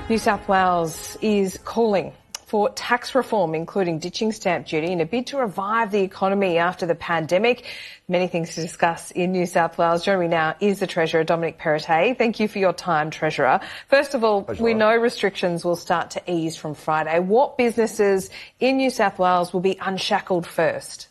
New South Wales is calling for tax reform, including ditching stamp duty, in a bid to revive the economy after the pandemic. Many things to discuss in New South Wales. Joining me now is the Treasurer, Dominic Perrottet. Thank you for your time, Treasurer. First of all, we know restrictions will start to ease from Friday. What businesses in New South Wales will be unshackled first?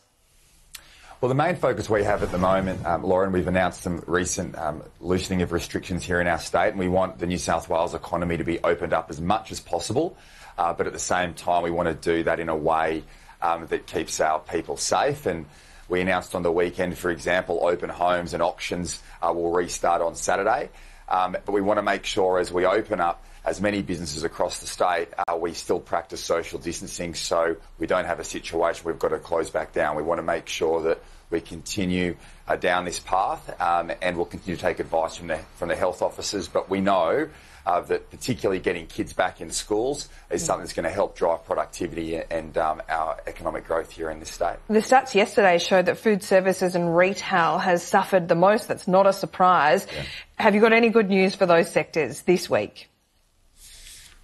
Well, the main focus we have at the moment, Lauren, we've announced some recent loosening of restrictions here in our state, and we want the New South Wales economy to be opened up as much as possible. But at the same time, we want to do that in a way that keeps our people safe. And we announced on the weekend, for example, open homes and auctions will restart on Saturday. But we want to make sure as we open up as many businesses across the state, we still practice social distancing so we don't have a situation we've got to close back down. We want to make sure that we continue down this path and we'll continue to take advice from the health officers. But we know that particularly getting kids back in schools is something that's going to help drive productivity and our economic growth here in this state. The stats yesterday showed that food services and retail has suffered the most. That's not a surprise. Yeah. Have you got any good news for those sectors this week?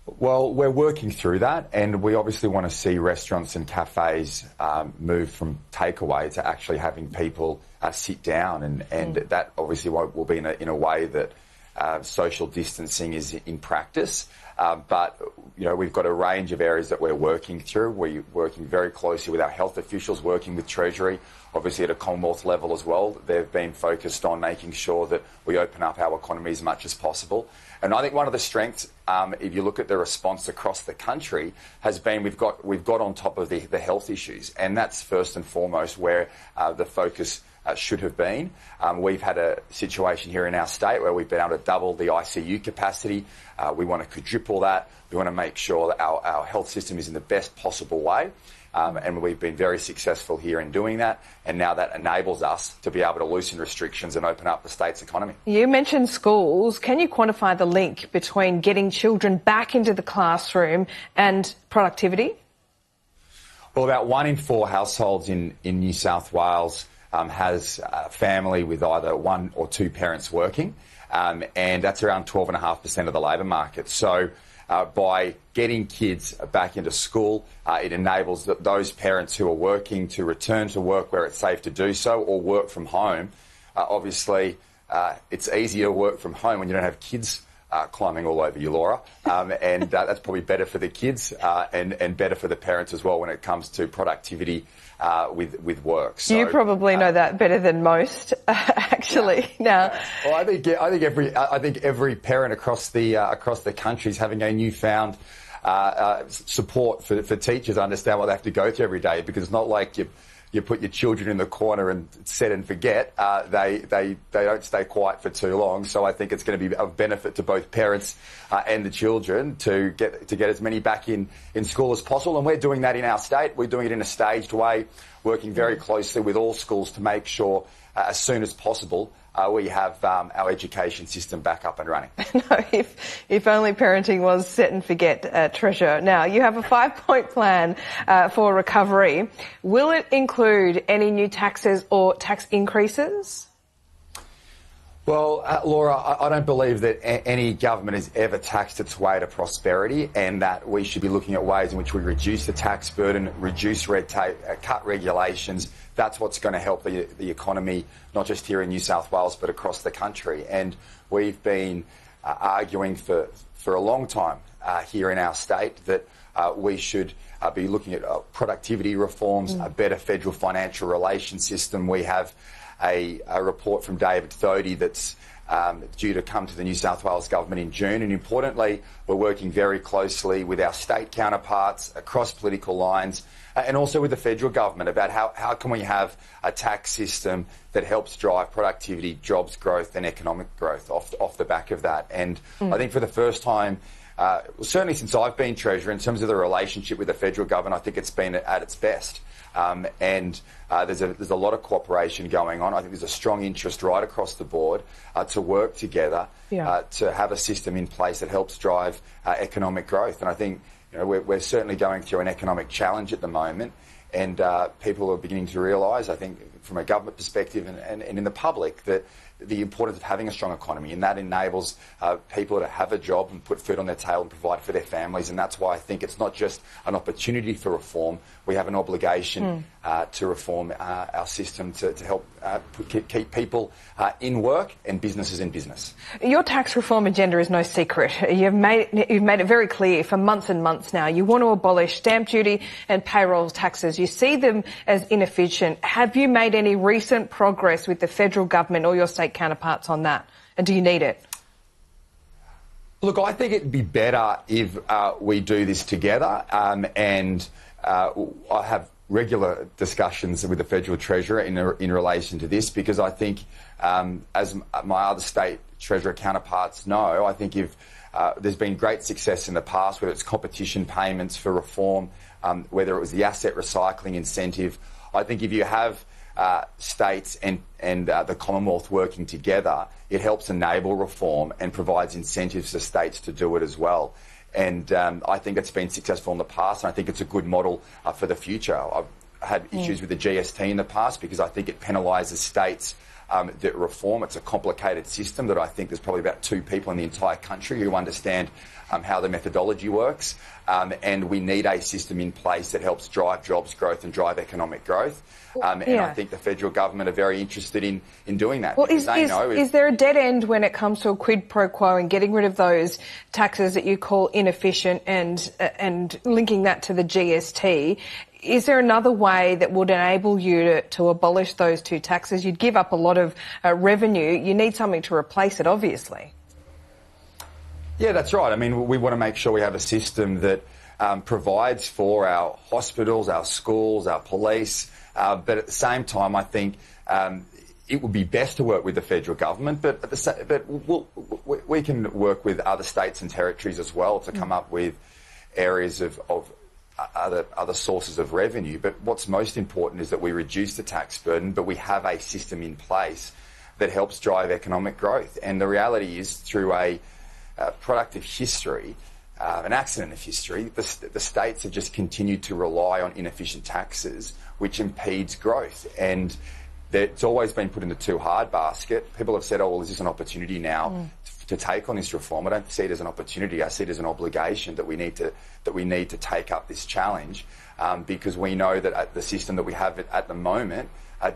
Well, we're working through that, and we obviously want to see restaurants and cafes move from takeaway to actually having people sit down, and that obviously will be in a way that social distancing is in practice. But, you know, we've got a range of areas that we're working through. We're working very closely with our health officials, working with Treasury, obviously at a Commonwealth level as well. They've been focused on making sure that we open up our economy as much as possible. And I think one of the strengths, if you look at the response across the country, has been we've got on top of the health issues, and that's first and foremost where the focus should have been. We've had a situation here in our state where we've been able to double the ICU capacity. We want to quadruple that. We want to make sure that our health system is in the best possible way. And we've been very successful here in doing that. And now that enables us to be able to loosen restrictions and open up the state's economy. You mentioned schools. Can you quantify the link between getting children back into the classroom and productivity? Well, about 1 in 4 households in New South Wales has a family with either 1 or 2 parents working, and that's around 12.5% of the labour market. So by getting kids back into school, it enables those parents who are working to return to work where it's safe to do so or work from home. Obviously, it's easier to work from home when you don't have kids climbing all over you, Laura, and that's probably better for the kids and better for the parents as well when it comes to productivity with work. So, you probably know that better than most, actually. Yeah. Now, well, I think every parent across the country is having a newfound support for teachers. Understand what they have to go through every day, because it's not like you put your children in the corner and set and forget. They don't stay quiet for too long. So I think it's going to be of benefit to both parents and the children to get as many back in school as possible. And we're doing that in our state. We're doing it in a staged way, working very closely with all schools to make sure as soon as possible we have our education system back up and running. No, if only parenting was set and forget, Treasurer. Now, you have a 5-point plan for recovery. Will it include any new taxes or tax increases? Well, Laura, I don't believe that any government has ever taxed its way to prosperity, and that we should be looking at ways in which we reduce the tax burden, reduce red tape, cut regulations. That's what's going to help the economy, not just here in New South Wales, but across the country. And we've been arguing for a long time here in our state that we should be looking at productivity reforms, a better federal financial relations system. We have a report from David Thodey that's due to come to the New South Wales government in June, and importantly, we're working very closely with our state counterparts across political lines and also with the federal government about how can we have a tax system that helps drive productivity, jobs growth and economic growth off the back of that. And I think for the first time, certainly since I've been Treasurer, in terms of the relationship with the federal government, I think it's been at its best. And there's a lot of cooperation going on. I think there's a strong interest right across the board to work together to have a system in place that helps drive economic growth. And I think we're certainly going through an economic challenge at the moment, and people are beginning to realise, I think, from a government perspective and in the public, that the importance of having a strong economy, and that enables people to have a job and put food on their table and provide for their families. And that's why I think it's not just an opportunity for reform. We have an obligation to reform our system to help keep people in work and businesses in business. Your tax reform agenda is no secret. You've made it very clear for months and months now. You want to abolish stamp duty and payroll taxes. You see them as inefficient. Have you made any recent progress with the federal government or your state counterparts on that? And do you need it? Look, I think it'd be better if we do this together, and I have regular discussions with the Federal Treasurer in relation to this, because I think, as my other state Treasurer counterparts know, I think if there's been great success in the past, whether it's competition payments for reform, whether it was the asset recycling incentive, I think if you have states and the Commonwealth working together, it helps enable reform and provides incentives for states to do it as well. And I think it's been successful in the past, and I think it's a good model for the future. I've had issues with the GST in the past because I think it penalises states that reform. It's a complicated system that I think there's probably about 2 people in the entire country who understand how the methodology works, and we need a system in place that helps drive jobs growth and drive economic growth. And I think the federal government are very interested in doing that. Well, is there a dead end when it comes to a quid pro quo and getting rid of those taxes that you call inefficient and linking that to the GST? Is there another way that would enable you to abolish those 2 taxes? You'd give up a lot of revenue. You need something to replace it, obviously. Yeah, that's right. I mean, we want to make sure we have a system that provides for our hospitals, our schools, our police, but at the same time, I think it would be best to work with the federal government, but we can work with other states and territories as well to come up with areas of other sources of revenue. But what's most important is that we reduce the tax burden, but we have a system in place that helps drive economic growth. And the reality is, through a product of history, an accident of history, the states have just continued to rely on inefficient taxes, which impedes growth. And it's always been put in the too hard basket. People have said, oh, well, is this an opportunity now to take on this reform? I don't see it as an opportunity. I see it as an obligation that we need to take up this challenge, because we know that the system that we have at the moment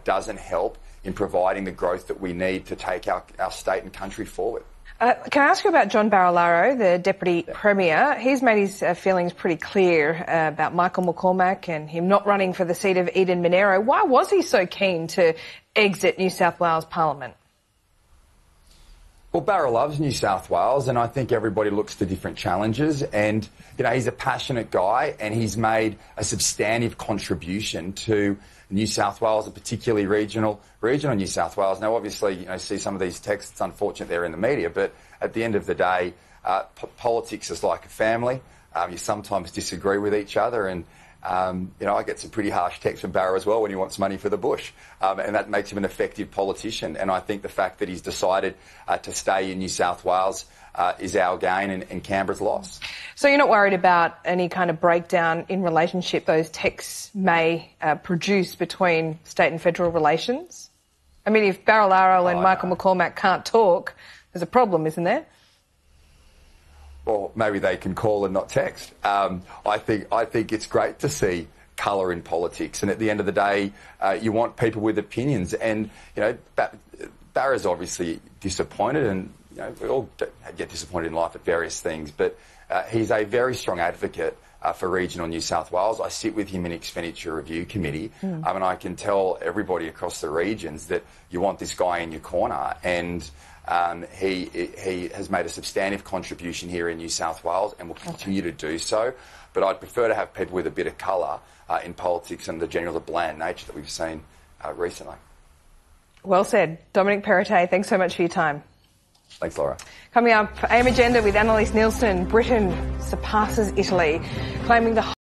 doesn't help in providing the growth that we need to take our state and country forward. Can I ask you about John Barilaro, the Deputy Premier? He's made his feelings pretty clear about Michael McCormack and him not running for the seat of Eden Monero. Why was he so keen to exit New South Wales Parliament? Well, Barra loves New South Wales, and I think everybody looks to different challenges. And, you know, he's a passionate guy, and he's made a substantive contribution to New South Wales, and particularly regional New South Wales. Now, obviously, you know, see some of these texts. It's unfortunate they're in the media, but at the end of the day, politics is like a family. You sometimes disagree with each other, and you know, I get some pretty harsh texts from Barra as well when he wants money for the bush, and that makes him an effective politician. And I think the fact that he's decided to stay in New South Wales is our gain and Canberra's loss. So you're not worried about any kind of breakdown in relationship those texts may produce between state and federal relations? I mean, if Barilaro and Michael McCormack can't talk, there's a problem, isn't there? Well, maybe they can call and not text. I think it's great to see colour in politics, and at the end of the day, you want people with opinions. And you know, Barra's obviously disappointed, and you know, we all get disappointed in life at various things. But he's a very strong advocate for regional New South Wales. I sit with him in Expenditure Review Committee, and I can tell everybody across the regions that you want this guy in your corner. And he has made a substantive contribution here in New South Wales and will continue to do so. But I'd prefer to have people with a bit of colour in politics and the general bland nature that we've seen recently. Well said. Dominic Perrottet, thanks so much for your time. Thanks, Laura. Coming up, AM Agenda with Annalise Nielsen. Britain surpasses Italy, claiming the